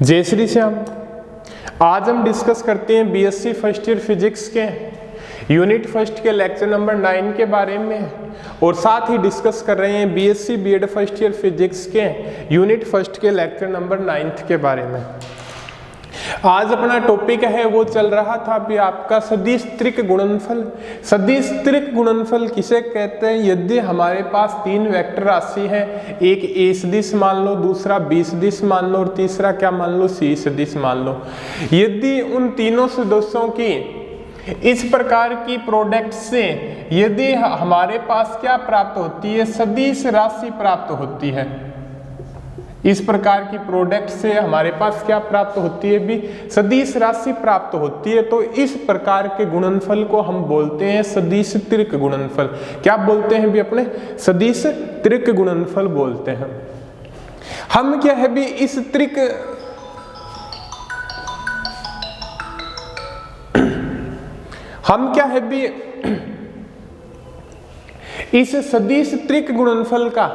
जय श्री श्याम। आज हम डिस्कस करते हैं बीएससी फर्स्ट ईयर फिजिक्स के यूनिट फर्स्ट के लेक्चर नंबर 9 के बारे में, और साथ ही डिस्कस कर रहे हैं BSc BEd first year physics के यूनिट फर्स्ट के लेक्चर नंबर 9 के बारे में। आज अपना टॉपिक है वो चल रहा था अभी आपका सदिश त्रिक गुणनफल। सदिश त्रिक गुणनफल किसे कहते हैं? यदि हमारे पास तीन वेक्टर राशि है, एक ए सदिश मान लो, दूसरा बी सदिश मान लो और तीसरा क्या मान लो, सी सदिश मान लो। यदि उन तीनों सदस्यों की इस प्रकार की प्रोडक्ट से यदि हमारे पास क्या प्राप्त होती है, सदिश राशि प्राप्त होती है। इस प्रकार की प्रोडक्ट से हमारे पास क्या प्राप्त होती है भी, सदिश राशि प्राप्त होती है। तो इस प्रकार के गुणनफल को हम बोलते हैं सदिश त्रिक गुणनफल। क्या बोलते हैं भी अपने? सदिश त्रिक गुणनफल बोलते हैं। हम क्या है भी इस त्रिक इस सदिश त्रिक गुणनफल का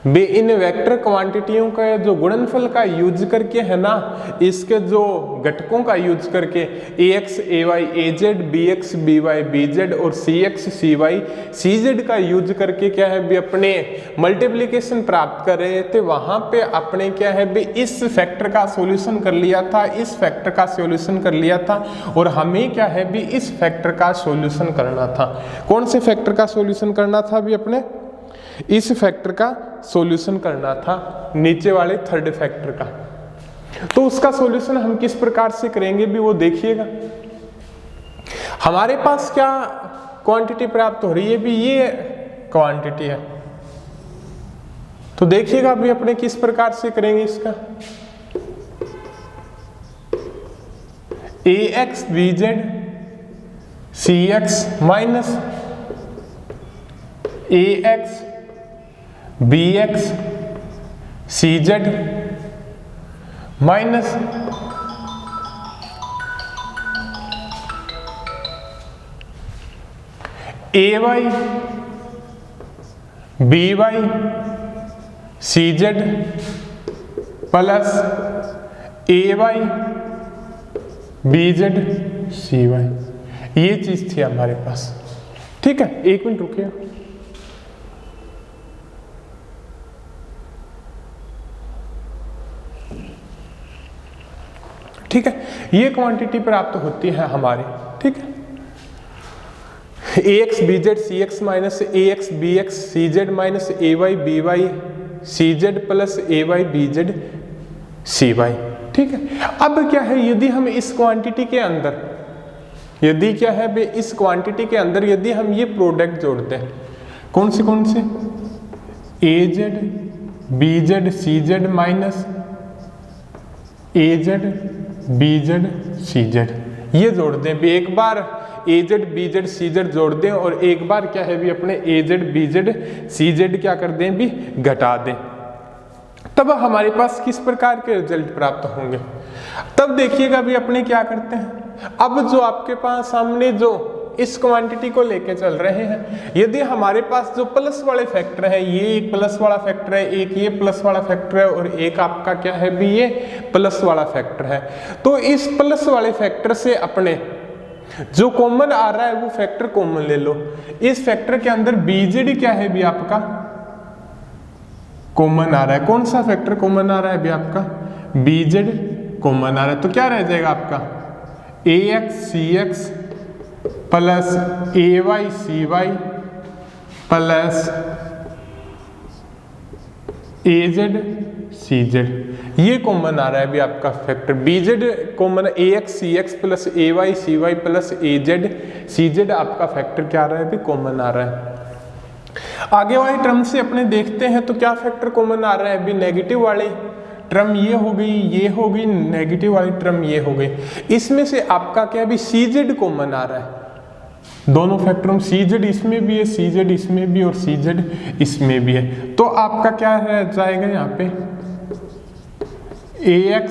इन वेक्टर क्वांटिटियों का जो गुणनफल का यूज करके है ना, इसके जो घटकों का यूज करके ax ay az bx by bz और cx cy cz का यूज करके क्या है भी अपने मल्टीप्लिकेशन प्राप्त कर रहे थे। वहां पे अपने क्या है भी इस फैक्टर का सॉल्यूशन कर लिया था, इस फैक्टर का सॉल्यूशन कर लिया था, और हमें क्या है भी इस फैक्टर का सॉल्यूशन करना था। कौन से फैक्टर का सॉल्यूशन करना था भी अपने? इस फैक्टर का सॉल्यूशन करना था, नीचे वाले थर्ड फैक्टर का। तो उसका सॉल्यूशन हम किस प्रकार से करेंगे भी वो देखिएगा। हमारे पास क्या क्वांटिटी प्राप्त हो रही है भी, ये क्वांटिटी है। तो देखिएगा भी अपने किस प्रकार से करेंगे इसका। ax bz cx minus ax bx cz minus ay by cz plus ay bz cy। ये चीज थी हमारे पास। ठीक है, एक मिनट रुकिए। ठीक है, ये क्वांटिटी प्राप्त होती है हमारी। ठीक है, ax bz cx minus ax bx cz minus ay by cz plus ay bz cy। ठीक है, अब क्या है, यदि हम इस क्वांटिटी के अंदर, यदि क्या है बे इस क्वांटिटी के अंदर यदि हम ये प्रोडक्ट जोड़ते हैं, कौन से az bz cz minus az bz cz, ये जोड़ दें भी। एक बार az bz cz जोड़ दें और एक बार क्या है भी अपने az bz cz क्या कर दें भी, घटा दें। तब हमारे पास किस प्रकार के रिजल्ट प्राप्त होंगे। तब देखिएगा भी अपने क्या करते हैं। अब जो आपके पास सामने जो इस क्वांटिटी को लेके चल रहे हैं, यदि हमारे पास जो प्लस वाले फैक्टर है, ये एक प्लस वाला फैक्टर है, एक ये प्लस वाला फैक्टर है और एक आपका क्या है भी ये प्लस वाला फैक्टर है, तो इस प्लस वाले फैक्टर से अपने जो कॉमन आ रहा है वो फैक्टर कॉमन ले लो। इस फैक्टर के अंदर बीजेड क्या है भी आपका कॉमन आ रहा है। कौन सा फैक्टर कॉमन आ रहा है भी आपका? बीजेड कॉमन आ रहा है। तो क्या रह जाएगा आपका? ax cx plus ay cy plus az cz, ये कॉमन आ रहा है भी आपका factor. bz common, ax cx plus ay cy plus az cz आपका फैक्टर क्या आ रहा है भी, कॉमन आ रहा है। आगे वाली टर्म से अपने देखते हैं तो क्या फैक्टर कॉमन आ रहा है भी, नेगेटिव वाली टर्म ये हो गई, ये हो गई, नेगेटिव वाली टर्म ये हो गई। इसमें से आपका क्या भी cz कॉमन आ रहा है। दोनों फैक्टरों cz इसमें भी है, cz इसमें भी और cz इसमें भी है। तो आपका क्या रह जाएगा यहाँ पे, ax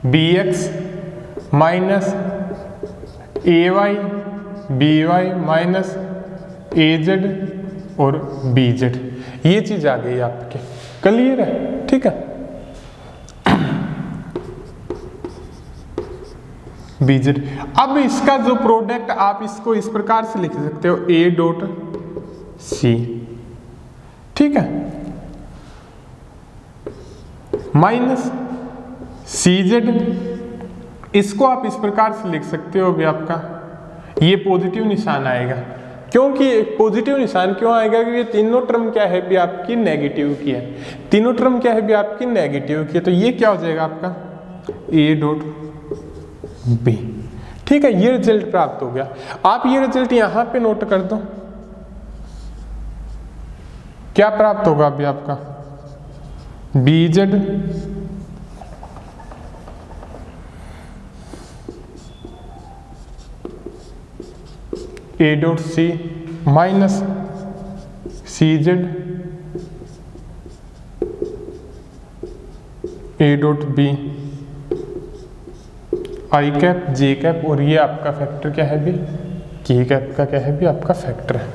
bx minus ay by minus az और bz, ये चीज आ गई आपके। क्लियर है? ठीक है। बीजेड। अब इसका जो प्रोडक्ट आप इसको इस प्रकार से लिख सकते हो ए डॉट सी, ठीक है, माइनस सी जेड, इसको आप इस प्रकार से लिख सकते हो भी आपका ये पॉजिटिव निशान आएगा। क्योंकि पॉजिटिव निशान क्यों आएगा कि ये तीनों टर्म क्या है भी आपकी नेगेटिव की है, तीनों टर्म क्या है भी आपकी नेगेटिव की है, तो ये क्या हो जाएगा आपका ए डॉट बी, ठीक है। ये रिजल्ट प्राप्त हो गया। आप ये रिजल्ट यहां पे नोट कर दो, क्या प्राप्त होगा अभी आपका B Z A dot C minus C Z A dot B I cap J cap, और ये आपका फैक्टर क्या है भी के कैप का क्या है भी आपका फैक्टर है।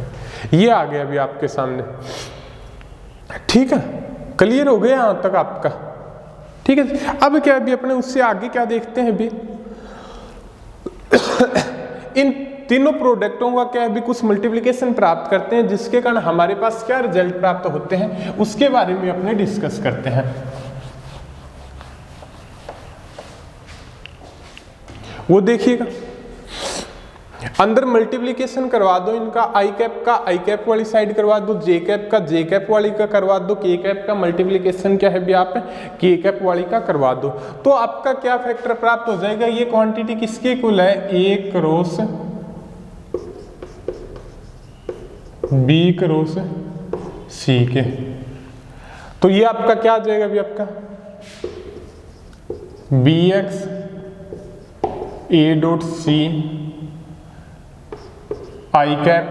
ये आ गया अभी आपके सामने, ठीक है, क्लियर हो गया यहां तक आपका, ठीक है। अब क्या अभी अपने उससे आगे क्या देखते हैं भी इन तीनों प्रोडक्टों का क्या है भी कुछ मल्टीप्लिकेशन प्राप्त करते हैं, जिसके कारण हमारे पास क्या रिजल्ट प्राप्त होते हैं उसके बारे में अपने डिस्कस करते हैं। वो देखिएगा, अंदर मल्टीप्लिकेशन करवा दो इनका, आई कैप का आई कैप वाली साइड करवा दो, जे कैप का जे कैप वाली का करवा दो, के कैप का मल्टीप्लिकेशन क्या है भी आप के कैप वाली का करवा दो, तो आपका क्या फैक्टर प्राप्त हो जाएगा। ये क्वांटिटी किसके इक्वल है, A cross B cross C के, तो ये आपका क्या आ जाएगा भी आपका B X A dot C I cap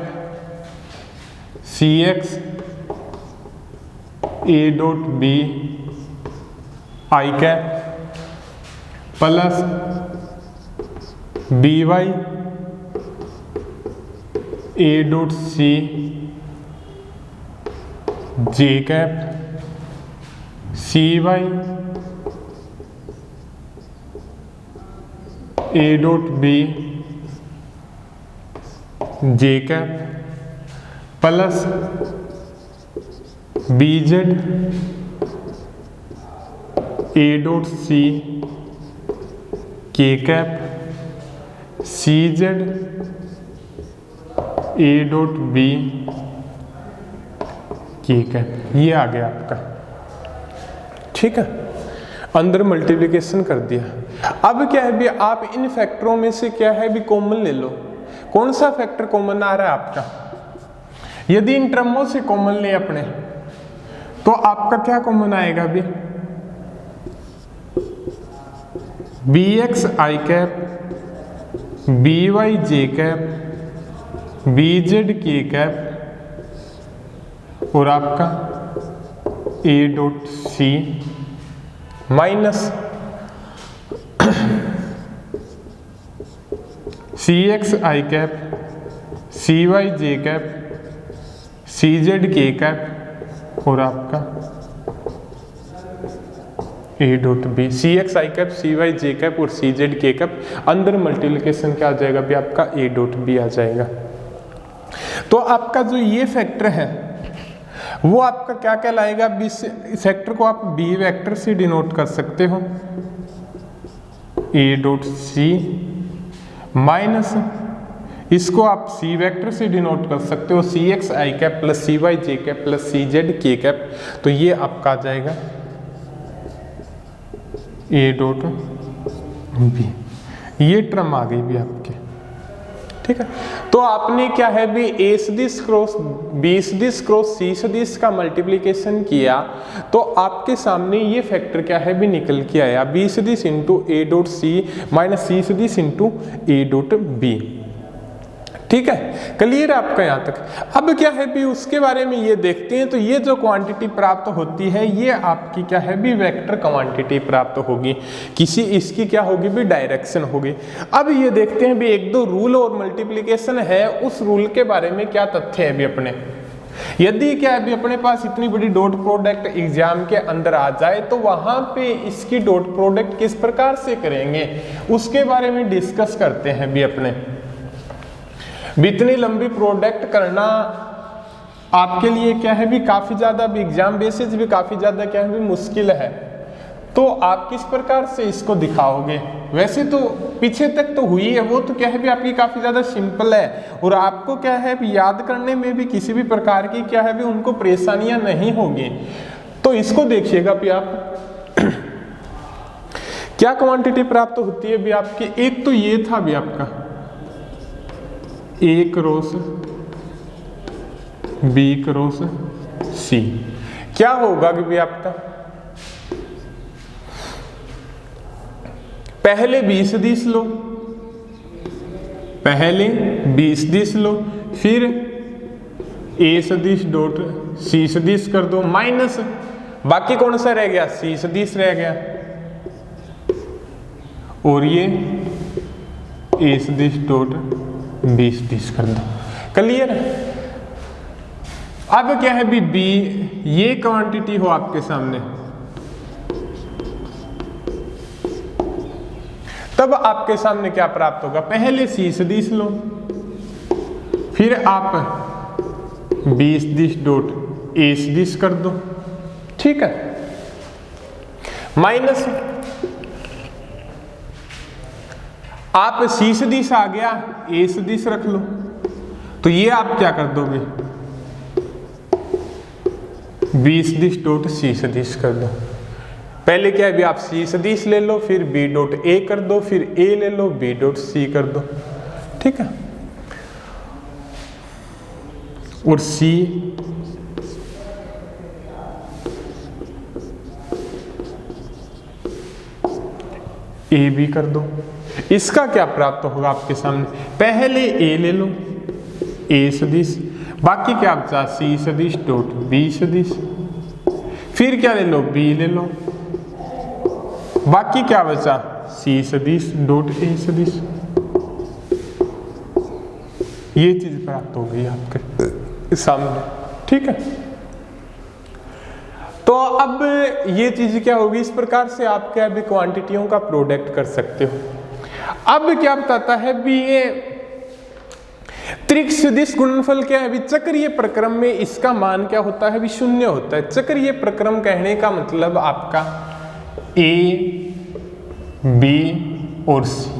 C X A dot B I cap plus B Y A dot C J cap C Y A dot B J cap plus B Z A dot C K cap C Z A dot B K cap, ये आ गया आपका, ठीक है। अंदर multiplication कर दिया। अब क्या है भी आप इन फैक्टरों में से क्या है भी कॉमन ले लो, कौन सा फैक्टर कॉमन आ रहा है आपका। यदि इन टर्मों से कॉमन ले अपने, तो आपका क्या कॉमन आएगा भी B X I cap B Y J cap B Z K cap और आपका A dot C minus C X I cap C Y J cap C Z K cap और आपका A dot B, C X I cap C Y J cap और C Z K cap, अंदर multiplication क्या आ जाएगा भी आपका A dot B आ जाएगा। तो आपका जो ये फैक्टर है वो आपका क्या कहलाएगा, बी फैक्टर को आप बी वेक्टर से डिनोट कर सकते हो, ए डॉट सी माइनस इसको आप सी वेक्टर से डिनोट कर सकते हो, सी X I cap plus C Y J cap plus C Z K cap, तो ये आपका आ जाएगा ए डॉट बी। ये टर्म आ गई भी आपके, ठीक है। तो आपने क्या है भी ए सदिश क्रॉस बी सदिश क्रॉस सी सदिश का मल्टीप्लिकेशन किया, तो आपके सामने ये फैक्टर क्या है भी निकल के आया, बी सदिश into A dot C minus C सदिश इंटू ए डॉट बी, ठीक है। क्लियर है आपका यहाँ तक। अब क्या है भी उसके बारे में ये देखते हैं, तो ये जो क्वांटिटी प्राप्त होती है ये आपकी क्या है भी वेक्टर क्वांटिटी प्राप्त होगी, किसी इसकी क्या होगी भी डायरेक्शन होगी। अब ये देखते हैं भी एक दो रूल और मल्टीप्लिकेशन है, उस रूल के बारे में क्या तथ्य है भी अपने। यदि क्या है भी अपने पास इतनी बड़ी डॉट प्रोडक्ट एग्जाम के अंदर आ जाए तो वहां पे इसकी डॉट प्रोडक्ट किस प्रकार से करेंगे उसके बारे में डिस्कस करते हैं भी अपने। इतनी लंबी प्रोडक्ट करना आपके लिए क्या है भी काफी ज्यादा भी एग्जाम बेसिस भी काफी ज्यादा क्या है भी मुश्किल है, तो आप किस प्रकार से इसको दिखाओगे। वैसे तो पीछे तक तो हुई है, वो तो क्या है भी आपकी काफी ज्यादा सिंपल है और आपको क्या है भी याद करने में भी किसी भी प्रकार की क्या है भी उनको परेशानियां नहीं होगी। तो इसको देखिएगा भी आप क्या क्वांटिटी प्राप्त होती है भी आपकी। एक तो ये था भी आपका ए क्रॉस बी क्रॉस सी, क्या होगा कि भी आपका पहले 20 दिस लो, पहले 20 दिस लो, फिर ए सदिश डॉट सी सदिश कर दो माइनस बाकी कौन सा रह गया सी सदिश रह गया और ये ए सदिश डॉट बी सदिश कर दो। क्लियर। अब क्या है भी बी ये क्वांटिटी हो आपके सामने, तब आपके सामने क्या प्राप्त होगा, पहले सी सदिश लो, फिर आप 20 दिश डॉट ए सदिश कर दो, ठीक है, माइनस आप सी सदिश आ गया ए सदिश रख लो, तो ये आप क्या कर दोगे 20 दिश डॉट सी सदिश कर दो। पहले क्या है भी आप सी सदिश ले लो, फिर बी डॉट ए कर दो, फिर ए ले लो बी डॉट सी कर दो, ठीक है, और सी ए बी कर दो। इसका क्या प्राप्त होगा आपके सामने, पहले ए ले लो ए सदिश, बाकी क्या बचा सी सदिश डॉट बी सदिश, फिर क्या ले लो बी ले लो, बाकी क्या बचा सी सदिश डॉट ए सदिश। ये चीज प्राप्त हो गई आपके सामने, ठीक है। तो अब ये चीज क्या होगी, इस प्रकार से आप क्या भी क्वांटिटियों का प्रोडक्ट कर सकते हो। अब क्या बताता है भी ये त्रिक सदिश गुणनफल क्या है भी चक्रीय प्रक्रम में इसका मान क्या होता है भी शून्य होता है। चक्रीय प्रक्रम कहने का मतलब आपका ए बी और सी,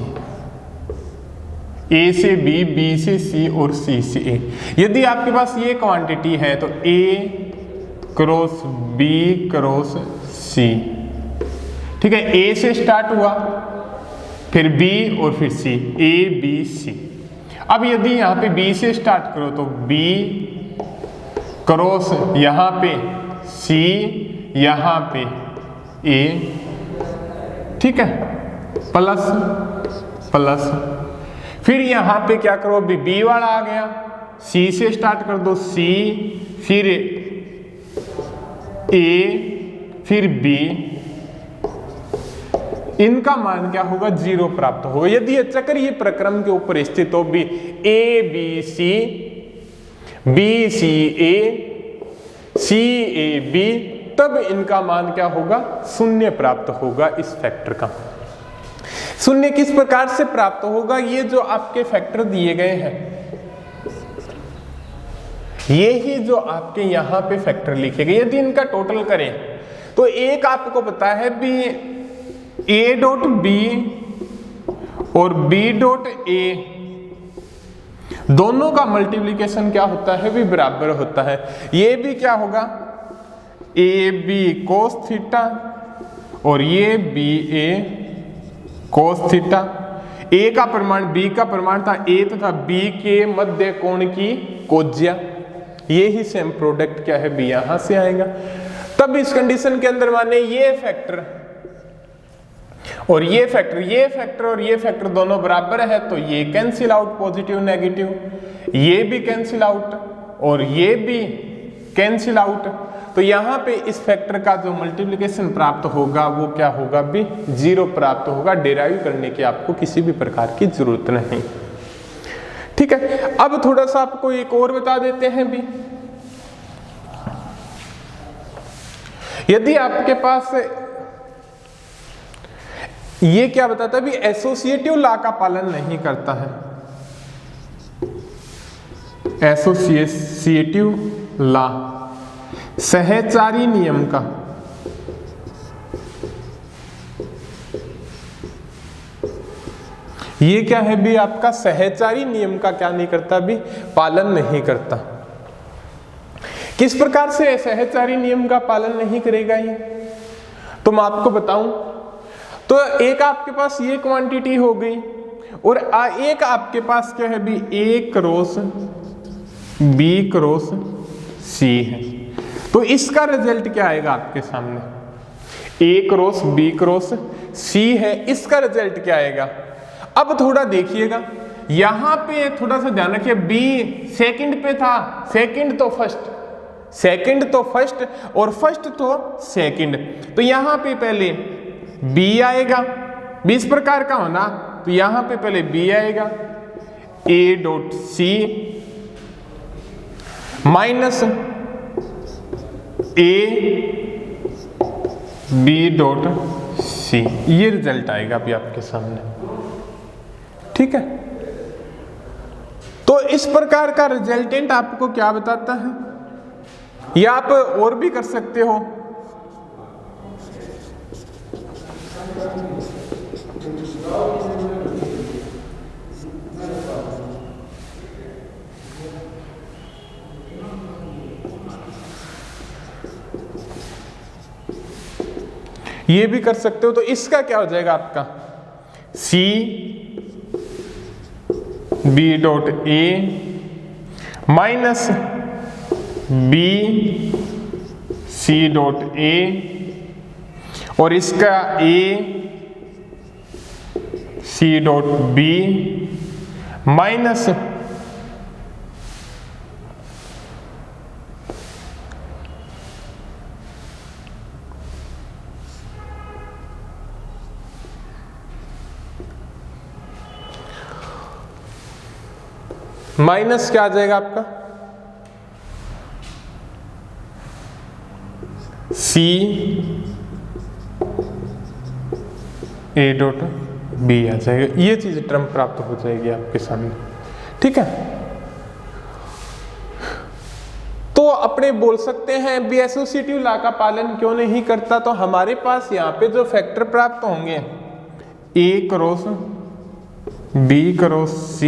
ए से बी, बी से सी और सी से ए। यदि आपके पास ये क्वांटिटी है तो ए क्रॉस बी क्रॉस सी, ठीक है, ए से स्टार्ट हुआ फिर बी और फिर सी, ए बी सी। अब यदि यहां पे बी से स्टार्ट करो तो बी क्रॉस यहां पे सी, यहां पे ए, ठीक है, प्लस प्लस, फिर यहां पे क्या करो बी वाला आ गया, सी से स्टार्ट कर दो सी, फिर ए, फिर बी, इनका मान क्या होगा 0 प्राप्त होगा। यदि ये चक्रीय प्रक्रम के ऊपर स्थित हो भी A B C, B C A, C A B, तब इनका मान क्या होगा 0 प्राप्त होगा। इस फैक्टर का 0 किस प्रकार से प्राप्त होगा, ये जो आपके फैक्टर दिए गए हैं, ये ही जो आपके यहां पे फैक्टर लिखे गए, यदि इनका टोटल करें तो एक आपको पता है भी ए डॉट बी और बी डॉट ए दोनों का मल्टीप्लिकेशन क्या होता है भी बराबर होता है। ये भी क्या होगा ए बी कोस थीटा और ये बी ए कोस थीटा। ए का परिमाण बी का परिमाण था ए तथा बी के मध्य कोण की कोज्या, ये ही सेम प्रोडक्ट क्या है बी यहां से आएगा। तब इस कंडीशन के अंदर माने ये फैक्टर और ये फैक्टर और ये फैक्टर दोनों बराबर है तो ये कैंसिल आउट, पॉजिटिव नेगेटिव, ये भी कैंसिल आउट और ये भी कैंसिल आउट। तो यहाँ पे इस फैक्टर का जो मल्टीप्लिकेशन प्राप्त होगा वो क्या होगा भी 0 प्राप्त होगा। डेराइव करने की आपको किसी भी प्रकार की जरूरत नहीं, ठीक है। अब थोड़ा सा आपको एक और बता देते हैं भी, यदि आपके पास ये क्या बताता है भी एसोसिएटिव लॉ का पालन नहीं करता है, एसोसिएटिव लॉ सहचारी नियम का ये क्या है भी आपका सहचारी नियम का क्या नहीं करता भी पालन नहीं करता। किस प्रकार से सहचारी नियम का पालन नहीं करेगा ये तो मैं आपको बताऊं तो एक आपके पास ये क्वांटिटी हो गई और एक आपके पास क्या है भी A cross B cross C है, तो इसका रिजल्ट क्या आएगा आपके सामने, A cross B cross C है, इसका रिजल्ट क्या आएगा। अब थोड़ा देखिएगा यहां पे थोड़ा सा ध्यान रखिए, B सेकंड पे था, सेकंड तो फर्स्ट, सेकंड तो फर्स्ट और फर्स्ट तो सेकंड, तो यहां पे पहले B आएगा, B इस प्रकार का होना तो यहां पे पहले B आएगा, A dot C minus A B dot C, ये रिजल्ट आएगा अभी आपके सामने, ठीक है। तो इस प्रकार का रिजल्टेंट आपको क्या बताता है, या आप और भी कर सकते हो, ये भी कर सकते हो। तो इसका क्या हो जाएगा आपका C B dot A minus B C dot A और इसका A C dot B minus minus क्या आ जाएगा आपका C A डॉट B आ जाएगा, ये चीज टर्म प्राप्त हो जाएगी आपके सामने, ठीक है। तो अपने बोल सकते हैं बी एसोसिएटिव लॉ का पालन क्यों नहीं करता, तो हमारे पास यहाँ पे जो फैक्टर प्राप्त होंगे A cross B cross C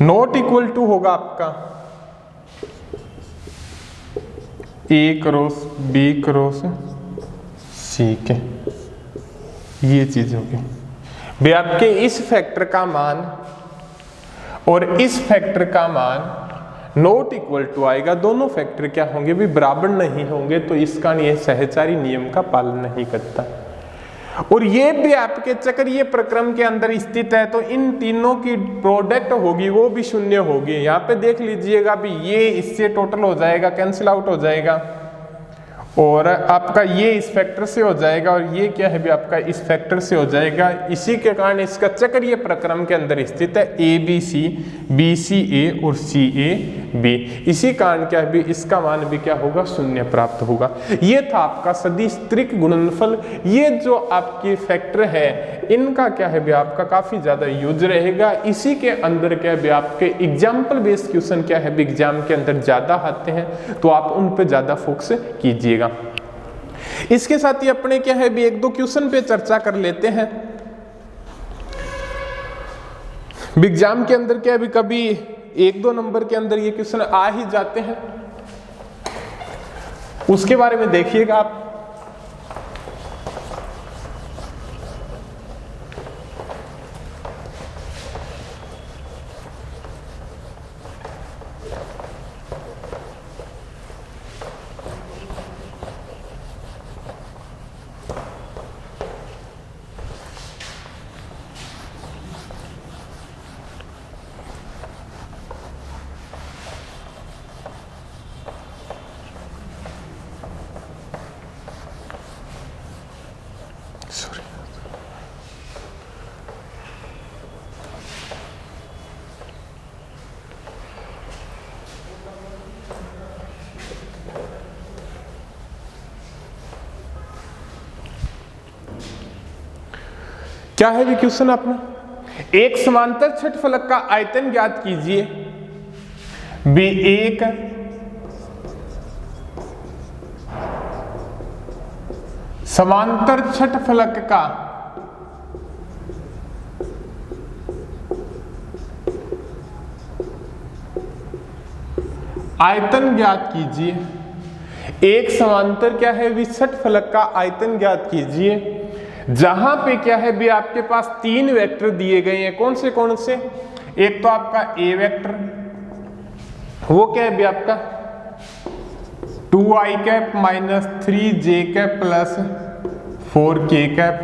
not equal to होगा आपका A cross B cross C के, ये चीज होगी भाई आपके इस फैक्टर का मान और इस फैक्टर का मान नॉट इक्वल टू आएगा, दोनों फैक्टर क्या होंगे भी बराबर नहीं होंगे, तो इसका ये सहचारी नियम का पालन नहीं करता। और ये भी आपके चक्रीय प्रक्रम के अंदर स्थित है, तो इन तीनों की प्रोडक्ट होगी वो भी शून्य होगी। यहाँ पे देख लीजिएगा भी ये इससे टोटल हो जाएगा, कैंसिल आउट हो जाएगा, और आपका ये इस फैक्टर से हो जाएगा और ये क्या है भी आपका इस फैक्टर से हो जाएगा। इसी के कारण इसका चक्रीय प्रक्रम के अंदर स्थित है ए बी सी, बी सी ए और सी ए बी, इसी कारण क्या है भी इसका मान भी क्या होगा शून्य प्राप्त होगा। ये था आपका सदिश त्रिक गुणनफल। ये जो आपकी फैक्टर है इनका क्या है भी आपका काफी ज्यादा यूज रहेगा। इसी के अंदर क्या है भी आपके एग्जाम्पल बेस्ड क्वेश्चन क्या है भी एग्जाम के अंदर ज्यादा आते हैं, तो आप उन पे ज्यादा फोकस कीजिएगा। इसके साथ ही अपने क्या है भी एक दो क्वेश्चन पे चर्चा कर लेते हैं। एग्जाम के अंदर क्या है भी कभी एक दो नंबर के अंदर ये क्वेश्चन आ ही जाते हैं, उसके बारे में देखिएगा आप। क्या है भी क्वेश्चन अपना, एक समांतर छठफलक का आयतन ज्ञात कीजिए। एक समांतर छठफलक का आयतन ज्ञात कीजिए। एक समांतर क्या है भी छठफलक का आयतन ज्ञात कीजिए जहां पे क्या है भी आपके पास तीन वेक्टर दिए गए हैं। कौन से? एक तो आपका ए वेक्टर, वो क्या है भी आपका 2i cap minus 3j cap plus 4k cap.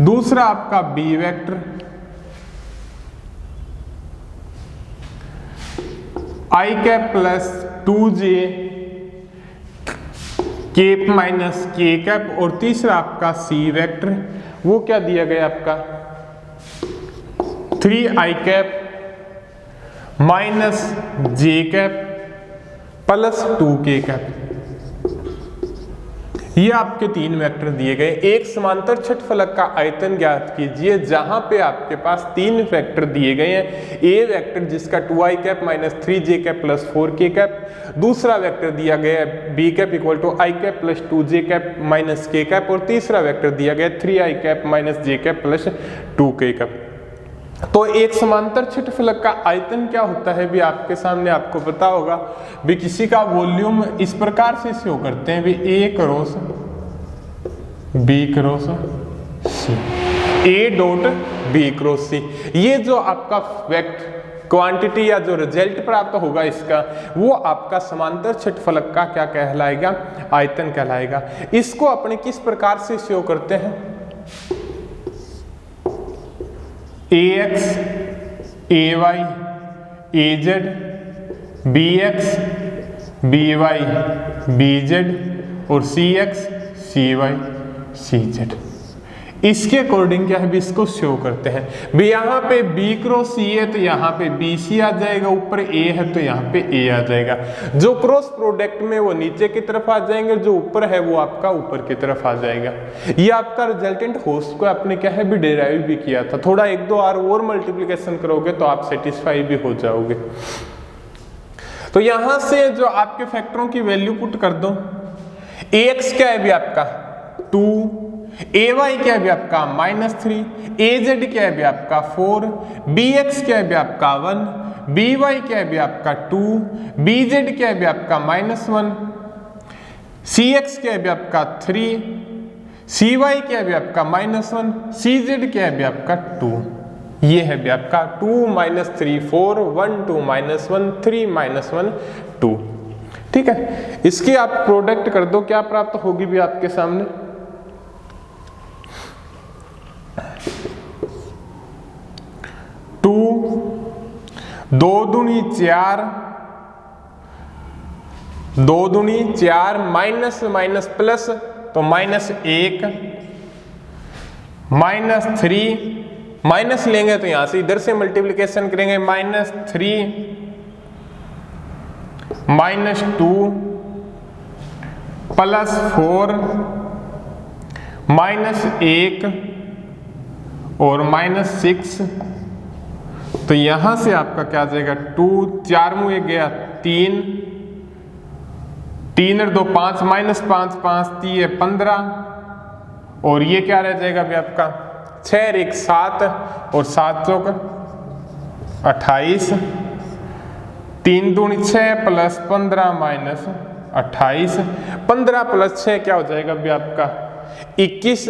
दूसरा आपका B vector i cap plus 2j cap minus k cap. और तीसरा आपका सी वेक्टर, वो क्या दिया गया आपका 3i cap minus j cap plus 2k cap. ये आपके तीन वेक्टर दिए गए। एक समांतर छठफलक का आयतन ज्ञात कीजिए जहां पे आपके पास तीन वेक्टर दिए गए हैं। ए वेक्टर जिसका 2i cap minus 3j cap plus 4k cap. दूसरा वेक्टर दिया गया है B cap equal to i cap plus 2j cap minus k cap. और तीसरा वेक्टर दिया गया 3i cap minus j cap plus 2k cap. तो एक समांतर छठफलक का आयतन क्या होता है भी आपके सामने, आपको पता होगा भी किसी का वॉल्यूम इस प्रकार से शो करते हैं भी A cross B cross C, A dot B cross C. ये जो आपका वेक्टर क्वांटिटी या जो रिजल्ट प्राप्त होगा इसका, वो आपका समांतर छठफलक का क्या कहलाएगा, आयतन कहलाएगा। इसको अपने किस प्रकार से शो करते हैं, ax ay az bx by bz और cx cy cz। इसके अकॉर्डिंग क्या है भी इसको शो करते हैं भी। यहाँ पे b क्रॉस c है तो यहाँ पे bc आ जाएगा, ऊपर a है तो यहाँ पे a आ जाएगा। जो क्रॉस प्रोडक्ट में वो नीचे की तरफ आ जाएंगे, जो ऊपर है वो आपका ऊपर की तरफ आ जाएगा। ये आपका रिजल्टेंट होस्ट को आपने क्या है भी डिराइव भी किया था। थोड़ा एक दो और मल्टीप्लीकेशन करोगे तो आप सेटिस्फाई भी हो जाओगे। तो यहां से जो आपके फैक्टरों की वैल्यू पुट कर दो। ax क्या है भी आपका 2, ay क्या है भी आपका -3, az क्या है भी आपका 4, bx क्या है भी आपका 1, by क्या है भी आपका 2, bz क्या है भी आपका -1, cx क्या है भी आपका 3, cy क्या है भी आपका -1, cz क्या है भी आपका 2। ये है भी आपका 2 -3 4 1 2 -1 3 -1 2। ठीक है, इसकी आप प्रोडक्ट कर दो, क्या प्राप्त होगी भी आपके सामने 2 2 दूनी 4 2 दूनी 4 माइनस माइनस प्लस तो -1 -3 माइनस लेंगे तो यहां से इधर से मल्टीप्लिकेशन करेंगे -3 -2 +4 -1 और -6। तो यहां से आपका क्या आ जाएगा 2 4 मुँह गया 3 3 और 2 5 -5 5 3 15 और ये क्या रह जाएगा भी आपका 6 और 1 7 और 7 चौक 28 3 दूनी 6 + 15 - 28 15 + 6 क्या हो जाएगा भी आपका 21।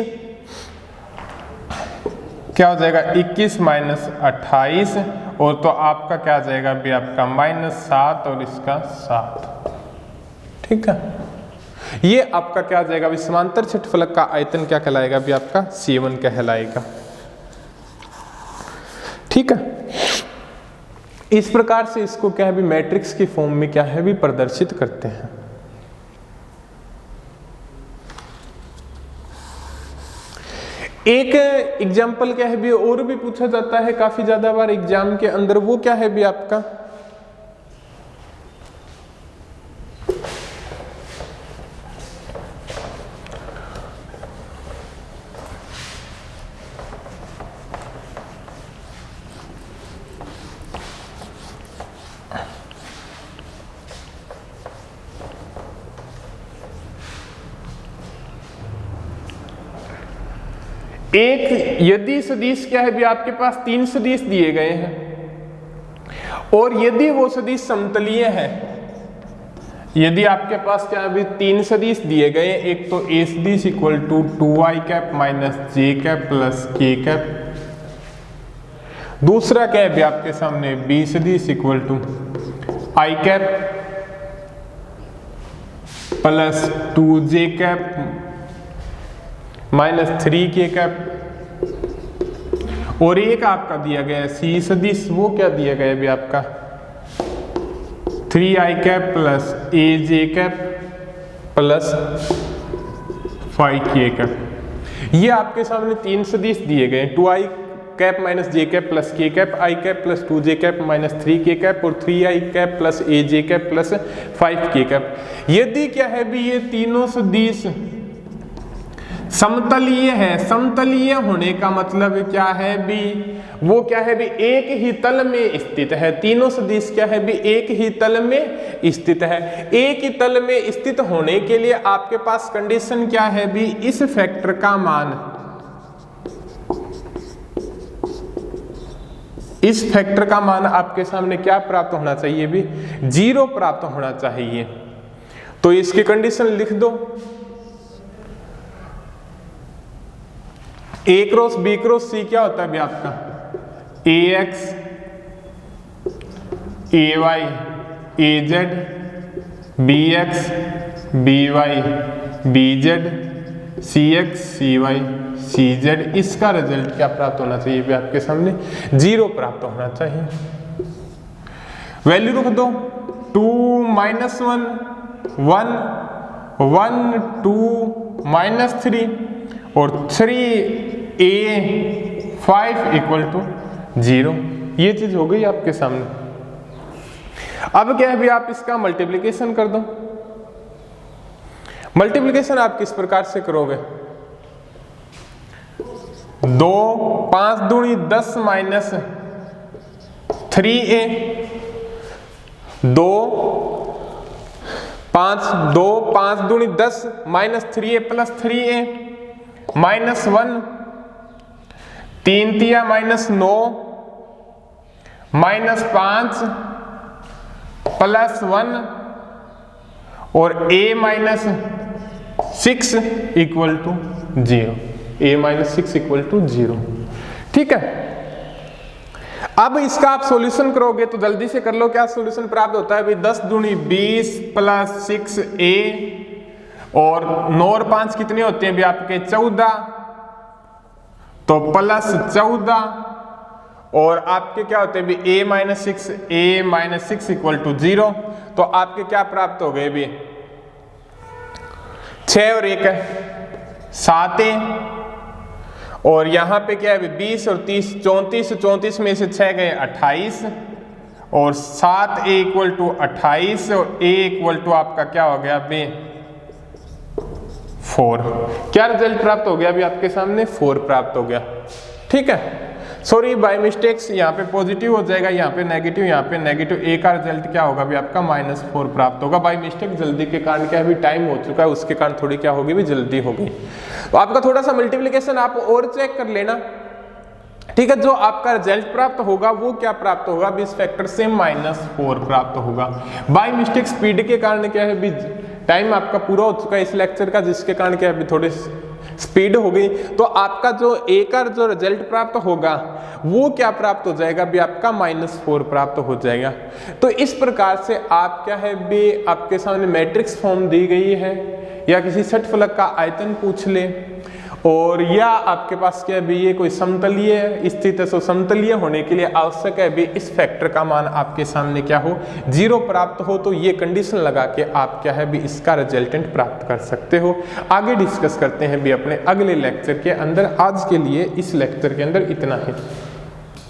क्या हो जाएगा 21 - 28 और तो आपका क्या आ जाएगा भी आपका -7 और इसका 7। ठीक है, ये आपका क्या आ जाएगा भी समांतर छठफलक का आयतन क्या कहलाएगा भी आपका C1 कहलाएगा। ठीक है, इस प्रकार से इसको क्या है भी मैट्रिक्स की फॉर्म में क्या है भी प्रदर्शित करते हैं। एक एग्जाम्पल क्या है भी और भी पूछा जाता है काफी ज्यादा बार एग्जाम के अंदर, वो क्या है भी आपका एक यदि सदिश क्या है भी आपके पास 3 सदिश दिए गए हैं और यदि वो सदिश समतलीय है, यदि आपके पास क्या है 3 सदिश दिए गए, एक तो ए सदिश equal to 2i cap minus J cap plus K cap, दूसरा क्या है आपके सामने बी सदिश equal to I cap plus 2j cap minus 3k cap, और एक आपका दिया गया है सी सदिश, वो क्या दिया गया है भी आपका 3i cap plus aj cap plus 5k cap. ये आपके सामने 3 सदिश दिए गए, 2i cap minus J cap plus K cap, I cap plus 2j cap minus 3k cap और 3i cap plus aj cap plus 5k cap. यदि क्या है भी ये तीनों सदिश समतलीय है, समतलीय होने का मतलब क्या है भी, वो क्या है भी एक ही तल में स्थित है। तीनों सदिश क्या है भी एक ही तल में स्थित है। एक ही तल में स्थित होने के लिए आपके पास कंडीशन क्या है भी, इस फैक्टर का मान, इस फैक्टर का मान आपके सामने क्या प्राप्त होना चाहिए भी, 0 प्राप्त होना चाहिए। तो इसकी कंडीशन लिख दो, A cross B cross C क्या होता है भी आपका A X A Y A Z B X B Y B Z C X C Y C Z. इसका रिजल्ट क्या प्राप्त होना चाहिए भी आपके सामने, 0 प्राप्त होना चाहिए। वैल्यू रख दो 2 माइनस 1 1 1 2 माइनस 3 और 3a 5 इक्वल टू 0। ये चीज हो गई आपके सामने। अब क्या है भी आप इसका मल्टीप्लिकेशन कर दो। मल्टीप्लिकेशन आप किस प्रकार से करोगे, 2 5 दूनी 10 माइनस 3a 2 5 दूनी 10 minus 3a plus 3a minus 1 3 तिया माइनस 9 माइनस 5 प्लस 1 और a minus 6 equal to 0, a minus 6 equal to 0। ठीक है, अब इसका आप सॉल्यूशन करोगे तो जल्दी से कर लो, क्या सॉल्यूशन प्राप्त होता है भाई, 10 दूनी 20 प्लस 6a और 9 और 5 कितने होते हैं भी आपके 14, तो प्लस 14 और आपके क्या होते हैं भी a माइनस 6 इक्वल टू 0। तो आपके क्या प्राप्त हो गए भी 6 और 1 7 और यहाँ पे क्या है 20 और 30 34 में से 6 गए 28 और 7a इक्वल टू 28 और a इक्वल टू आपका क्या हो गया बे 4। क्या रिजल्ट प्राप्त हो गया अभी आपके सामने, 4 प्राप्त हो गया। ठीक है, सॉरी बाय मिस्टेक्स यहाँ पे पॉजिटिव हो जाएगा, यहाँ पे नेगेटिव, यहाँ पे नेगेटिव, a का रिजल्ट क्या होगा भी आपका -4 प्राप्त होगा। बाय मिस्टेक जल्दी के कारण क्या है भी टाइम हो चुका है, उसके कारण थोड़ी क्या होगी भी जल्दी होगी। तो आपका थोड़ा सा मल्टीप्लिकेशन आप और चेक कर लेना। ठीक है, जो आपका रिजल्ट प्राप्त होगा वो क्या प्राप्त होगा भी इस फैक्टर से -4 प्राप्त होगा। बाय मिस्टेक स्पीड के कारण क्या है भी टाइम आपका पूरा हो चुका है इस लेक्चर का, जिसके कारण क्या है भी थोड़ी स्पीड हो गई। तो आपका जो ए का जो रिजल्ट प्राप्त होगा वो क्या प्राप्त हो जाएगा भी आपका -4 प्राप्त हो जाएगा। तो इस प्रकार से आप क्या है भी आपके सामने मैट्रिक्स फॉर्म दी गई है, या किसी षटफलक का आयतन पूछ ले, और या आपके पास क्या है भी ये कोई समतलीय स्थित है, सो समतलीय होने के लिए आवश्यक है भी इस फैक्टर का मान आपके सामने क्या हो 0 प्राप्त हो। तो ये कंडीशन लगा के आप क्या है भी इसका रिजल्टेंट प्राप्त कर सकते हो। आगे डिस्कस करते हैं भी अपने अगले लेक्चर के अंदर। आज के लिए इस लेक्चर के अंदर इतना ही।